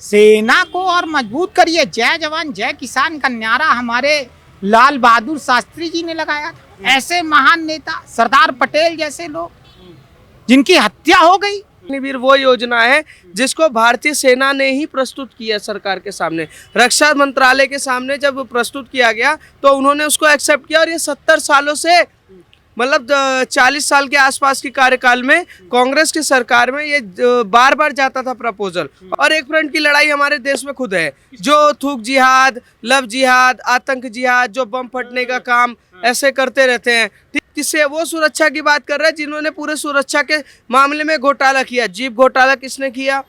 सेना को और मजबूत करिए। जय जवान जय किसान का नारा हमारे लाल बहादुर शास्त्री जी ने लगाया था। ऐसे महान नेता सरदार पटेल जैसे लोग जिनकी हत्या हो गई। अग्निवीर वो योजना है जिसको भारतीय सेना ने ही प्रस्तुत किया सरकार के सामने, रक्षा मंत्रालय के सामने जब प्रस्तुत किया गया तो उन्होंने उसको एक्सेप्ट किया। और ये 70 सालों से मतलब 40 साल के आसपास की कार्यकाल में कांग्रेस की सरकार में ये बार बार जाता था प्रपोजल। और एक फ्रंट की लड़ाई हमारे देश में खुद है, जो थूक जिहाद, लव जिहाद, आतंक जिहाद, जो बम फटने का काम ऐसे करते रहते हैं। किससे वो सुरक्षा की बात कर रहे हैं जिन्होंने पूरे सुरक्षा के मामले में घोटाला किया। जीप घोटाला किसने किया,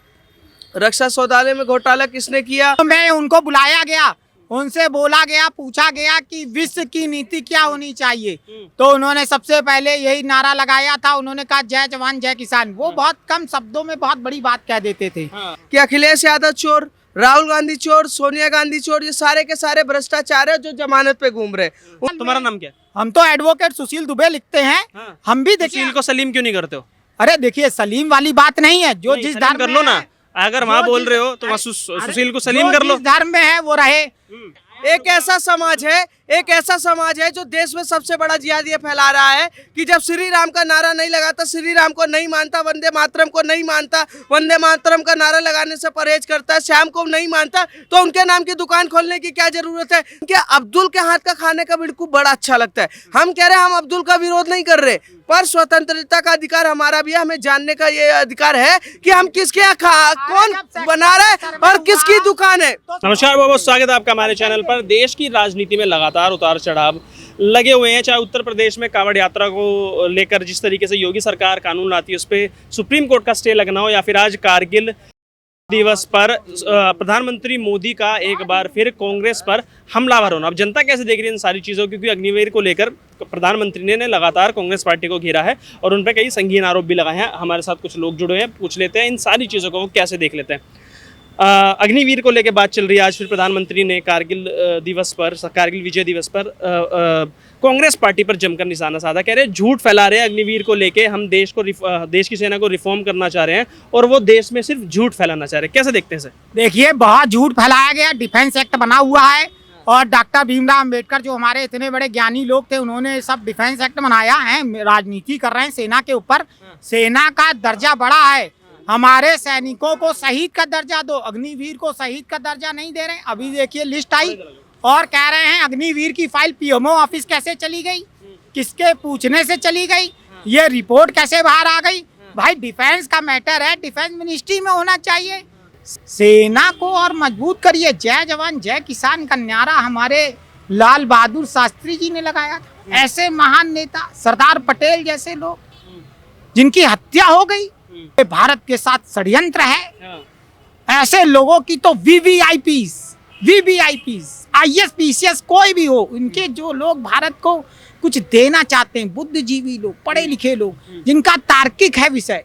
रक्षा सौदाले में घोटाला किसने किया। तो मैं उनको बुलाया गया, उनसे बोला गया, पूछा गया कि विश्व की नीति क्या होनी चाहिए। तो उन्होंने सबसे पहले यही नारा लगाया था, उन्होंने कहा जय जवान जय किसान। वो बहुत कम शब्दों में बहुत बड़ी बात कह देते थे। कि अखिलेश यादव चोर, राहुल गांधी चोर, सोनिया गांधी चोर, ये सारे के सारे भ्रष्टाचार है जो जमानत पे घूम रहे। तुम्हारा नाम क्या है? हम तो एडवोकेट सुशील दुबे लिखते हैं। हाँ। हम भी देखिए, सुशील को सलीम क्यों नहीं करते हो? अरे देखिए सलीम वाली बात नहीं है, जो जिस धर्म कर लो में ना, है, अगर वहाँ बोल रहे हो तो वहाँ सुशील को सलीम कर लो। जिस धर्म में है वो रहे। एक ऐसा समाज है, एक ऐसा समाज है जो देश में सबसे बड़ा जिहाद ये फैला रहा है कि जब श्री राम का नारा नहीं लगाता, श्री राम को नहीं मानता, वंदे मातरम को नहीं मानता, वंदे मातरम का नारा लगाने से परहेज करता है, श्याम को नहीं मानता, तो उनके नाम की दुकान खोलने की क्या जरूरत है। क्या अब्दुल के हाथ का खाने का बिल्कुल बड़ा अच्छा लगता है। हम कह रहे हैं हम अब्दुल का विरोध नहीं कर रहे, पर स्वतंत्रता का अधिकार हमारा भी है। हमें जानने का ये अधिकार है कि हम किसके कौन बना रहा है और किसकी दुकान है। नमस्कार, बहुत बहुत स्वागत है आपका हमारे चैनल पर। देश की राजनीति में लगातार उतार चढ़ाव लगे हुए हैं। चाहे उत्तर प्रदेश में कांवड़ यात्रा को लेकर जिस तरीके से योगी सरकार कानून लाती है उस पर सुप्रीम कोर्ट का स्टे लगना हो, या फिर आज कारगिल दिवस पर प्रधानमंत्री मोदी का एक बार फिर कांग्रेस पर हमलावर होना। अब जनता कैसे देख रही है इन सारी चीज़ों, क्योंकि अग्निवीर को लेकर प्रधानमंत्री ने लगातार कांग्रेस पार्टी को घेरा है और उन पर कई संगीन आरोप भी लगाए हैं। हमारे साथ कुछ लोग जुड़े हैं, पूछ लेते हैं इन सारी चीज़ों को वो कैसे देख लेते हैं। अग्निवीर को लेकर बात चल रही है। आज फिर प्रधानमंत्री ने कारगिल दिवस पर, कारगिल विजय दिवस पर कांग्रेस पार्टी पर जमकर निशाना साधा। कह रहे हैं झूठ फैला रहे हैं अग्निवीर को लेके, हम देश की सेना को रिफॉर्म करना चाह रहे हैं और वो देश में सिर्फ झूठ फैलाना चाह रहे हैं। कैसे देखते हैं सर? देखिए बहुत झूठ फैलाया गया। डिफेंस एक्ट बना हुआ है और डॉक्टर भीमराव अम्बेडकर जो हमारे इतने बड़े ज्ञानी लोग थे, उन्होंने सब डिफेंस एक्ट बनाया है। राजनीति कर रहे हैं सेना के ऊपर। सेना का दर्जा बड़ा है, हमारे सैनिकों को शहीद का दर्जा दो, अग्निवीर को शहीद का दर्जा नहीं दे रहे। अभी देखिए लिस्ट आई और कह रहे हैं अग्निवीर की फाइल पीएमओ ऑफिस कैसे चली गई, किसके पूछने से चली गई, ये रिपोर्ट कैसे बाहर आ गई। भाई डिफेंस का मैटर है, डिफेंस मिनिस्ट्री में होना चाहिए। सेना को और मजबूत करिए। जय जवान जय किसान का नारा हमारे लाल बहादुर शास्त्री जी ने लगाया था। ऐसे महान नेता सरदार पटेल जैसे लोग जिनकी हत्या हो गई, भारत के साथ षड्यंत्र है। ऐसे लोगों की तो वीवीआईपीस, आईएएस पीसीएस कोई भी हो, इनके जो लोग भारत को कुछ देना चाहते हैं, बुद्धिजीवी लोग, पढ़े लिखे लोग, जिनका तार्किक है विषय,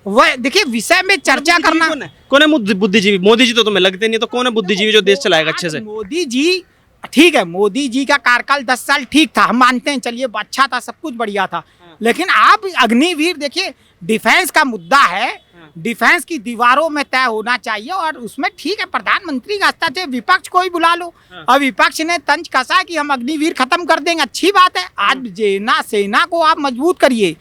वह देखिए विषय में चर्चा करना। कौन है बुद्धिजीवी? मोदी जी तो तुम्हें लगते नहीं, तो कौन है बुद्धिजीवी जो देश चलाएगा अच्छे से? मोदी जी ठीक है, मोदी जी का कार्यकाल 10 साल ठीक था, हम मानते हैं, चलिए अच्छा था, सब कुछ बढ़िया था। लेकिन आप अग्निवीर देखिए, डिफेंस का मुद्दा है, डिफेंस की दीवारों में तय होना चाहिए और उसमें ठीक है प्रधानमंत्री का हस्ताक्षर, विपक्ष को ही बुला लो। और विपक्ष ने तंज कसा कि हम अग्निवीर खत्म कर देंगे, अच्छी बात है। आज सेना को आप मजबूत करिए।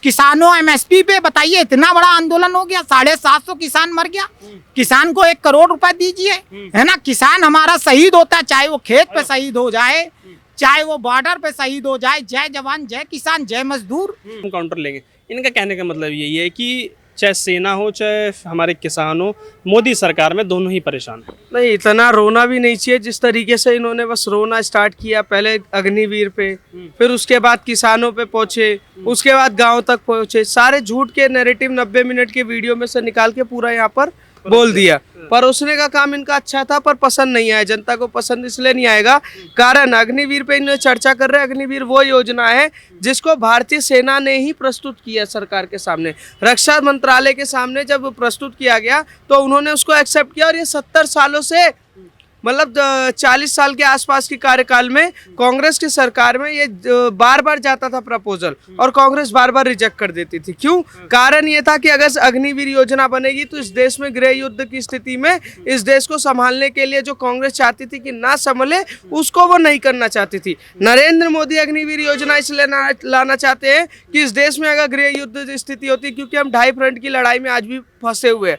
किसानों एमएसपी पे बताइए, इतना बड़ा आंदोलन हो गया, 750 किसान मर गया। किसान को 1 करोड़ रुपए दीजिए, है ना। किसान हमारा शहीद होता है, चाहे वो खेत पे शहीद हो जाए, चाहे वो बॉर्डर पे शहीद हो जाए। जय जवान जय किसान जय मजदूर। हम काउंटर लेंगे। इनका कहने का मतलब यही है कि चाहे सेना हो चाहे हमारे किसान हो, मोदी सरकार में दोनों ही परेशान है। नहीं, इतना रोना भी नहीं चाहिए जिस तरीके से इन्होंने बस रोना स्टार्ट किया। पहले अग्निवीर पे, फिर उसके बाद किसानों पे पहुंचे, उसके बाद गांव तक पहुंचे। सारे झूठ के नैरेटिव 90 मिनट के वीडियो में से निकाल के पूरा यहाँ पर बोल दिया। परोसने का काम इनका अच्छा था पर पसंद नहीं आया। जनता को पसंद इसलिए नहीं आएगा कारण अग्निवीर पे इन्हें चर्चा कर रहे हैं। अग्निवीर वो योजना है जिसको भारतीय सेना ने ही प्रस्तुत किया सरकार के सामने, रक्षा मंत्रालय के सामने जब प्रस्तुत किया गया तो उन्होंने उसको एक्सेप्ट किया। और ये 70 सालों से मतलब 40 साल के आसपास की कार्यकाल में कांग्रेस की सरकार में ये बार बार जाता था प्रपोजल और कांग्रेस बार बार रिजेक्ट कर देती थी। क्यों? कारण ये था कि अगर अग्निवीर योजना बनेगी तो इस देश में गृह युद्ध की स्थिति में इस देश को संभालने के लिए जो कांग्रेस चाहती थी कि ना संभले, उसको वो नहीं करना चाहती थी। नरेंद्र मोदी अग्निवीर योजना इसलिए लाना चाहते हैं कि इस देश में अगर गृह युद्ध स्थिति होती, क्योंकि हम 2.5 फ्रंट की लड़ाई में आज भी फंसे हुए हैं।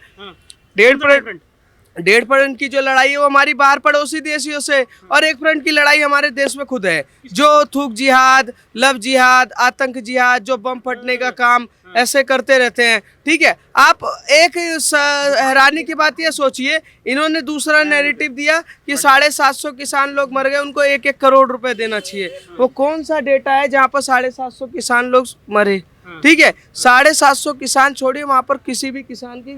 1.5 फ्रंट की जो लड़ाई है वो हमारी बाहर पड़ोसी देशियों से, और 1 फ्रंट की लड़ाई हमारे देश में खुद है, जो थूक जिहाद, लव जिहाद, आतंक जिहाद, जो बम फटने का काम ऐसे करते रहते हैं। ठीक है, आप एक हैरानी की बात ये सोचिए, इन्होंने दूसरा नैरेटिव दिया कि 750 किसान लोग मर गए, उनको 1-1 करोड़ रुपए देना चाहिए। वो कौन सा डेटा है जहाँ पर 750 किसान लोग मरे? ठीक है, 750 किसान छोड़िए, वहां पर किसी भी किसान की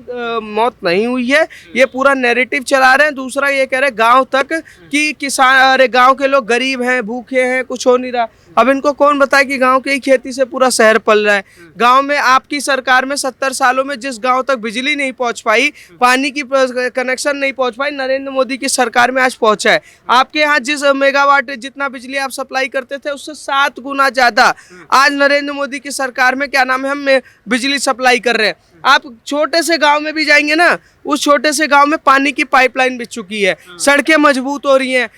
मौत नहीं हुई है। ये पूरा नैरेटिव चला रहे हैं। दूसरा ये कह रहे हैं गांव तक कि किसान, अरे गांव के लोग गरीब हैं, भूखे हैं, कुछ हो नहीं रहा। अब इनको कौन बताए कि गांव की खेती से पूरा शहर पल रहा है। गांव में आपकी सरकार में 70 सालों में जिस गांव तक बिजली नहीं पहुंच पाई, पानी की कनेक्शन नहीं पहुंच पाई, नरेंद्र मोदी की सरकार में आज पहुंचा है। आपके यहाँ जिस मेगावाट जितना बिजली आप सप्लाई करते थे उससे 7 गुना ज्यादा आज नरेंद्र मोदी की सरकार में क्या नाम है हम बिजली सप्लाई कर रहे हैं। आप छोटे से गांव में भी जाएंगे ना, उस छोटे से गांव में पानी की पाइपलाइन बिछ चुकी है, सड़कें मजबूत हो रही हैं।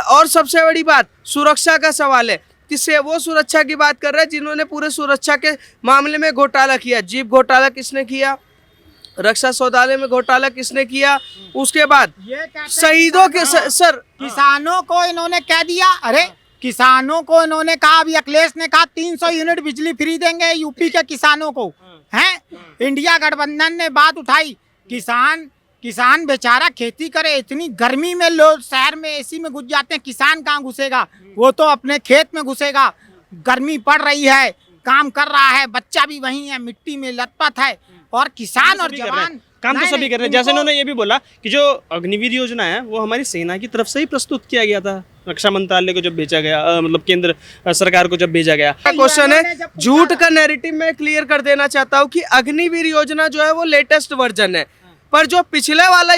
और सबसे बड़ी बात सुरक्षा का सवाल है। किससे वो सुरक्षा की बात कर रहे हैं जिन्होंने पूरे सुरक्षा के मामले में घोटाला किया। जीप घोटाला किसने किया? रक्षा सौदाले में घोटाला किसने किया? उसके बाद शहीदों के सर किसानों को इन्होंने कह दिया, अरे किसानों को इन्होंने कहा, अभी अखिलेश ने कहा 300 यूनिट बिजली फ्री देंगे यूपी के किसानों को, हैं? इंडिया गठबंधन ने बात उठाई। किसान बेचारा खेती करे, इतनी गर्मी में लोग शहर में एसी में घुस जाते हैं, किसान कहाँ घुसेगा? वो तो अपने खेत में घुसेगा। गर्मी पड़ रही है, काम कर रहा है, बच्चा भी वहीं है, मिट्टी में लथपथ है, और किसान और जवान काम तो सभी कर रहे हैं। जैसे इन्होंने ये भी बोला कि जो अग्निवीर योजना है वो हमारी सेना की तरफ से ही प्रस्तुत किया गया था, रक्षा मंत्रालय को जब भेजा गया, मतलब केंद्र सरकार को जब भेजा गया। क्वेश्चन है, झूठ का नैरेटिव मैं क्लियर कर देना चाहता हूँ कि अग्निवीर योजना जो है वो लेटेस्ट वर्जन है, पर जो पिछले वाला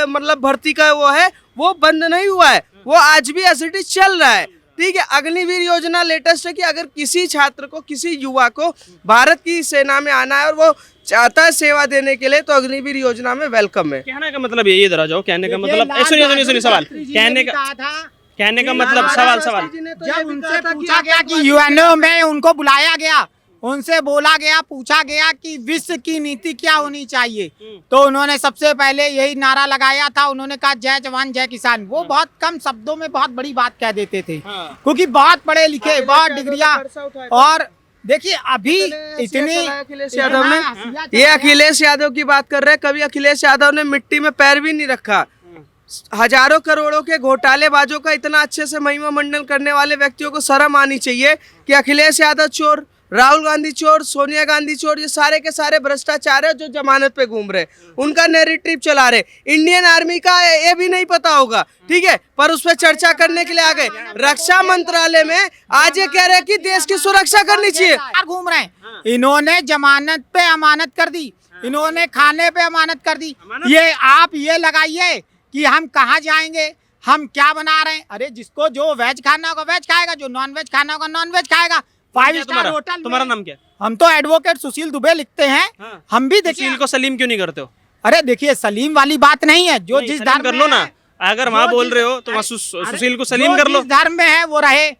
मतलब भर्ती का वो है वो बंद नहीं हुआ है, वो आज भी एज इट इज चल रहा है। ठीक है, अग्निवीर योजना लेटेस्ट है कि अगर किसी छात्र को, किसी युवा को भारत की सेना में आना है और वो चाहता है सेवा देने के लिए, तो अग्निवीर योजना में वेलकम है। कहने का मतलब ये इधर आ जाओ, कहने का मतलब सुनिए सवाल, कहने का मतलब सवाल जब उनसे पूछा गया कि यूएनओ में उनको बुलाया गया, उनसे बोला गया, पूछा गया कि विश्व की नीति क्या होनी चाहिए, तो उन्होंने सबसे पहले यही नारा लगाया था। उन्होंने कहा जय जवान जय किसान। वो बहुत कम शब्दों में बहुत बड़ी बात कह देते थे, क्योंकि बहुत पढ़े लिखे, बहुत डिग्रियां। और देखिए अभी इतनी अखिलेश यादव ने, ये अखिलेश यादव की बात कर रहे हैं, कभी अखिलेश यादव ने मिट्टी में पैर भी नहीं रखा। हजारों करोड़ों के घोटालेबाजों का इतना अच्छे से महिमा मंडन करने वाले व्यक्तियों को शर्म आनी चाहिए कि अखिलेश यादव चोर, राहुल गांधी चोर, सोनिया गांधी चोर, ये सारे के सारे भ्रष्टाचार है जो जमानत पे घूम रहे, उनका नैरेटिव चला रहे। इंडियन आर्मी का ये भी नहीं पता होगा, ठीक है, पर उस पर चर्चा करने के लिए आ गए। रक्षा मंत्रालय में आज ये कह रहे हैं कि देश की सुरक्षा करनी चाहिए, घूम रहे हैं। इन्होंने जमानत पे अमानत कर दी, इन्होंने खाने पे अमानत कर दी। ये आप ये लगाइए कि हम कहाँ जाएंगे, हम क्या बना रहे हैं। अरे जिसको जो वेज खाना होगा वेज खाएगा, जो नॉन वेज खाना होगा नॉन वेज खाएगा। 5 स्टार होटल। तुम्हारा नाम क्या? हम तो एडवोकेट सुशील दुबे लिखते हैं। हाँ। हम भी देखिए, सुशील को सलीम क्यों नहीं करते हो? अरे देखिए सलीम वाली बात नहीं है, जो जिस धर्म कर लो ना, अगर वहाँ बोल रहे हो तो वहाँ सुशील को सलीम कर लो। जिस धर्म में है वो रहे।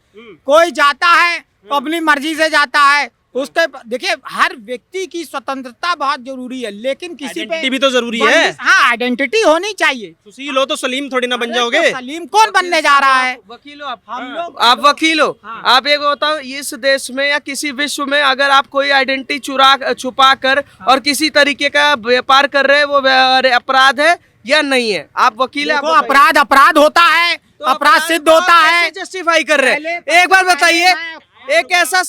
कोई जाता है तो अपनी मर्जी से जाता है, उसके देखिए हर व्यक्ति की स्वतंत्रता बहुत जरूरी है, लेकिन किसी पे भी तो जरूरी है। हाँ, आइडेंटिटी होनी चाहिए। सुशील हो तो सलीम थोड़ी ना बन जाओगे। तो सलीम कौन बनने जा रहा है? वकील हो आप, हम लोग, आप वकील हो। आप एक बताओ, इस देश में या किसी विश्व में अगर आप कोई आइडेंटिटी छुपा कर और किसी तरीके का व्यापार कर रहे हैं, वो अपराध है या नहीं है? आप वकील है, अपराध होता है, अपराध सिद्ध होता है, जस्टिफाई कर रहे हैं। एक बार बताइए, एक ऐसा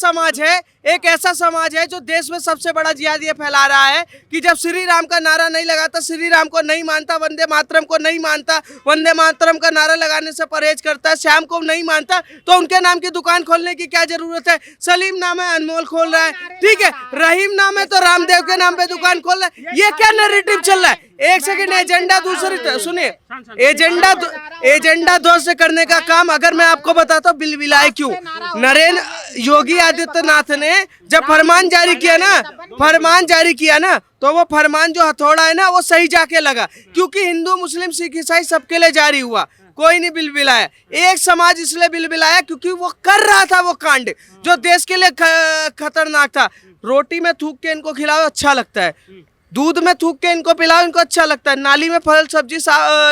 समाज है जो देश में सबसे बड़ा जिहाद ये फैला रहा है कि जब श्री राम का नारा नहीं लगाता, श्री राम को नहीं मानता, वंदे मातरम को नहीं मानता, वंदे मातरम का नारा लगाने से परहेज करता है, श्याम को नहीं मानता, तो उनके नाम की दुकान खोलने की क्या जरूरत है? सलीम नाम है, अनमोल खोल रहा है, ठीक है, रहीम नाम है तो रामदेव के नाम पे दुकान खोल रहा है। ये क्या नैरेटिव चल रहा है? एक सेकंड, एजेंडा दूसरी, सुनिए एजेंडा ध्वस्त करने का काम, अगर मैं आपको बताता हूँ बिलबिलाए क्यों, नरेंद्र योगी आदित्यनाथ ने जब फरमान जारी किया ना तो वो फरमान जो हथौड़ा है ना वो सही जाके लगा, क्योंकि हिंदू मुस्लिम सिख ईसाई सबके लिए जारी हुआ, कोई नहीं बिलबिलाया। एक समाज इसलिए बिलबिलाया क्योंकि वो कर रहा था वो कांड जो देश के लिए खतरनाक था। रोटी में थूक के इनको खिलाओ अच्छा लगता है, दूध में थूक के इनको पिलाओ इनको अच्छा लगता है, नाली में फल सब्जी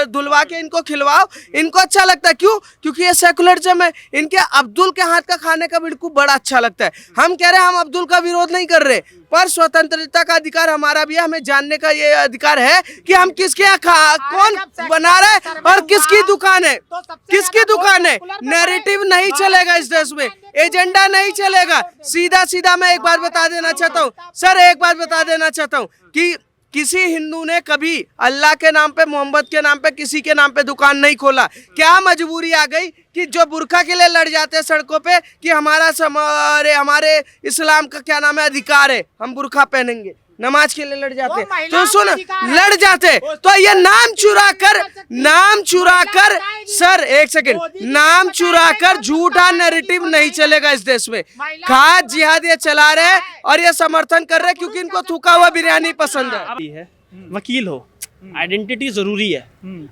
धुलवा के इनको खिलवाओ इनको अच्छा लगता है। क्यों? क्योंकि ये सेकुलरिज्म है। इनके अब्दुल के हाथ का खाने का बिल्कुल बड़ा अच्छा लगता है। हम कह रहे हैं हम अब्दुल का विरोध नहीं कर रहे, पर स्वतंत्रता का अधिकार हमारा भी है, हमें जानने का ये अधिकार है कि हम किसके यहाँ कौन बना रहा है और किसकी दुकान है, किसकी दुकान है। नैरेटिव नहीं चलेगा इस देश में, एजेंडा नहीं चलेगा। सीधा सीधा मैं एक बात बता देना चाहता हूँ सर, एक बात बता देना चाहता हूँ कि किसी हिंदू ने कभी अल्लाह के नाम पे, मोहम्मद के नाम पे, किसी के नाम पे दुकान नहीं खोला। क्या मजबूरी आ गई कि जो बुर्का के लिए लड़ जाते हैं सड़कों पे कि हमारे इस्लाम का क्या नाम है अधिकार है, हम बुर्का पहनेंगे, नमाज के लिए लड़ जाते, तो सुन लड़ जाते, तो ये नाम चुरा कर सर एक सेकंड, नाम चुरा कर झूठा नैरेटिव नहीं चलेगा इस देश में। खाद जिहाद ये चला रहे हैं और ये समर्थन कर रहे हैं क्योंकि इनको थूका हुआ बिरयानी पसंद है। वकील हो, आइडेंटिटी जरूरी है।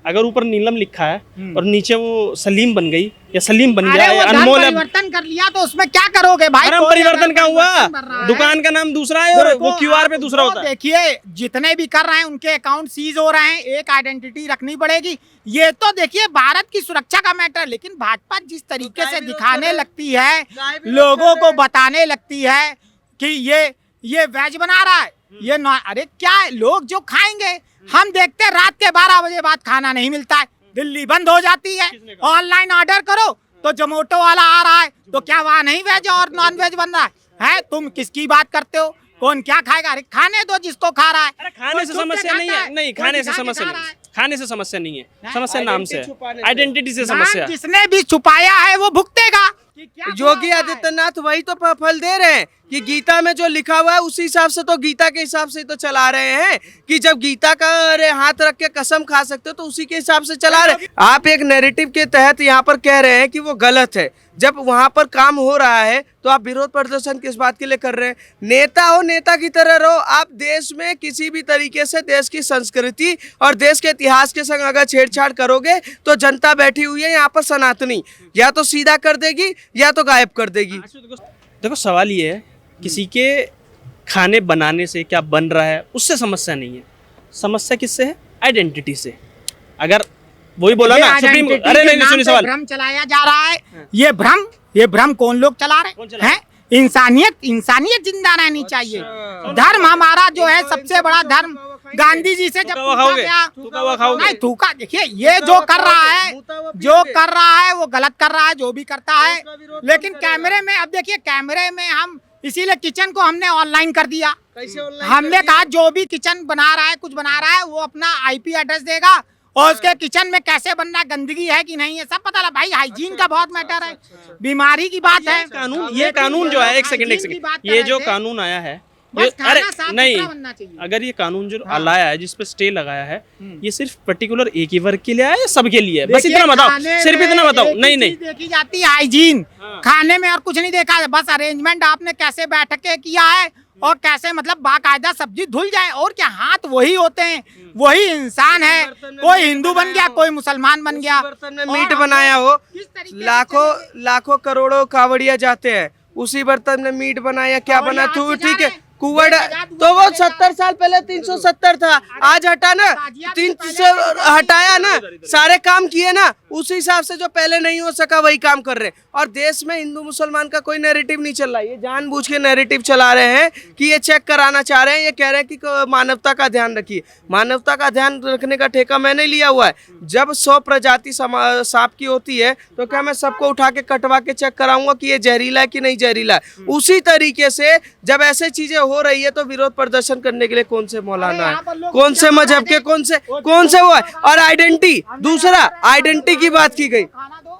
अगर ऊपर नीलम लिखा है और नीचे वो सलीम बन गई या सलीम बन गया, अनमोल परिवर्तन कर लिया तो उसमें क्या करोगे भाई? धर्म परिवर्तन का हुआ, दुकान का नाम दूसरा है और वो क्यूआर पे दूसरा होता है। देखिए जितने भी कर रहे हैं उनके अकाउंट सीज हो रहे हैं, एक आइडेंटिटी रखनी पड़ेगी। ये तो देखिए भारत की सुरक्षा का मैटर, लेकिन भाजपा जिस तरीके से दिखाने लगती है, लोगों को बताने लगती है कि ये वेज बना रहा है, ये अरे क्या है, लोग जो खाएंगे, हम देखते हैं रात के 12 बजे बाद खाना नहीं मिलता है, दिल्ली बंद हो जाती है, ऑनलाइन ऑर्डर करो तो जोमेटो वाला आ रहा है, तो क्या वहाँ नहीं वेज और नॉन वेज बन रहा है? तुम किसकी बात करते हो? कौन क्या खाएगा? अरे खाने दो जिसको खा रहा है। खाने से समस्या नहीं है, नहीं खाने से समस्या नहीं, खाने से समस्या नहीं है, समस्या नाम से है, आइडेंटिटी से समस्या। जिसने भी छुपाया है वो भुगतेगा। योगी आदित्यनाथ वही तो फल दे रहे हैं कि गीता में जो लिखा हुआ है उसी हिसाब से, तो गीता के हिसाब से तो चला रहे हैं कि जब गीता का हाथ रख के कसम खा सकते हो तो उसी के हिसाब से चला रहे हैं। आप एक नैरेटिव के तहत यहाँ पर कह रहे हैं कि वो गलत है, जब वहां पर काम हो रहा है तो आप विरोध प्रदर्शन किस बात के लिए कर रहे हैं? नेता हो, नेता की तरह रहो। आप देश में किसी भी तरीके से देश की संस्कृति और देश के इतिहास के संग अगर छेड़छाड़ करोगे तो जनता बैठी हुई है यहाँ पर सनातनी, या तो सीधा कर देगी या तो गायब कर देगी। देखो सवाल ये है, किसी के खाने बनाने से क्या बन रहा है उससे समस्या नहीं है, समस्या किससे है? आइडेंटिटी से। अगर वही बोला ना सुप्रीम कोर्ट, अरे नहीं सुनिए सवाल, भ्रम चलाया जा रहा है। ये भ्रम कौन लोग चला रहे हैं? इंसानियत जिंदा रहनी चाहिए। धर्म हमारा जो है सबसे बड़ा धर्म, गांधी जी से जब पूछा गया, नहीं थूका, देखिए ये जो कर रहा है वो गलत कर रहा है, जो भी करता है। लेकिन कैमरे में, अब देखिए कैमरे में हम इसीलिए किचन को हमने ऑनलाइन कर दिया। हमने कहा जो भी किचन बना रहा है, कुछ बना रहा है, वो अपना IP एड्रेस देगा और उसके किचन में कैसे बनना, गंदगी है कि नहीं है, सब पता लगा। भाई हाइजीन का बहुत मैटर है, बीमारी की बात है। ये कानून जो है, एक सेकंड, ये जो कानून आया है, अरे नहीं, अगर ये कानून जो लाया है, जिसपे स्टे लगाया है, ये सिर्फ पर्टिकुलर एक ही वर्ग के लिए है या सबके लिए है? बस इतना बताओ, सिर्फ इतना बताओ। नहीं देखी जाती है हाइजीन, खाने में और कुछ नहीं देखा, बस अरेंजमेंट आपने कैसे बैठ के किया है और कैसे मतलब बाकायदा सब्जी धुल जाए, और क्या हाथ वही होते हैं, वही इंसान है। कोई हिंदू बन गया, कोई मुसलमान बन गया, बर्तन में मीट बनाया हो, लाखों करोड़ों कावड़िया जाते हैं, उसी बर्तन में मीट बनाया, क्या बना तू, ठीक है कुवड़, तो वो 70 साल पहले 370 था, आज हटा ना, 300 हटाया ना, सारे काम किए ना, उसी हिसाब से जो पहले नहीं हो सका वही काम कर रहे हैं। और देश में हिंदू मुसलमान का कोई नैरेटिव नहीं चल रहा है, ये जानबूझ के नैरेटिव चला रहे हैं कि ये चेक कराना चाह रहे हैं, ये कह रहे हैं कि मानवता का ध्यान रखिए। मानवता का ध्यान रखने का ठेका मैंने लिया हुआ है। जब 100 प्रजाति सांप की होती है तो क्या मैं सबको उठा के कटवा के चेक कराऊंगा कि ये जहरीला है कि नहीं जहरीला है? उसी तरीके से जब ऐसे चीजें हो रही है तो विरोध प्रदर्शन करने के लिए कौन से मौलाना है, कौन से मजहब के, कौन से वो है? और आइडेंटिटी, दूसरा आइडेंटिटी की बात की गई,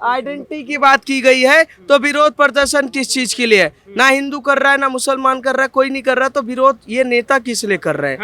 आइडेंटिटी की बात की गई है, तो विरोध प्रदर्शन किस चीज के लिए है? ना हिंदू कर रहा है, ना मुसलमान कर रहा है, कोई नहीं कर रहा, तो विरोध ये नेता किस लिए कर रहे हैं?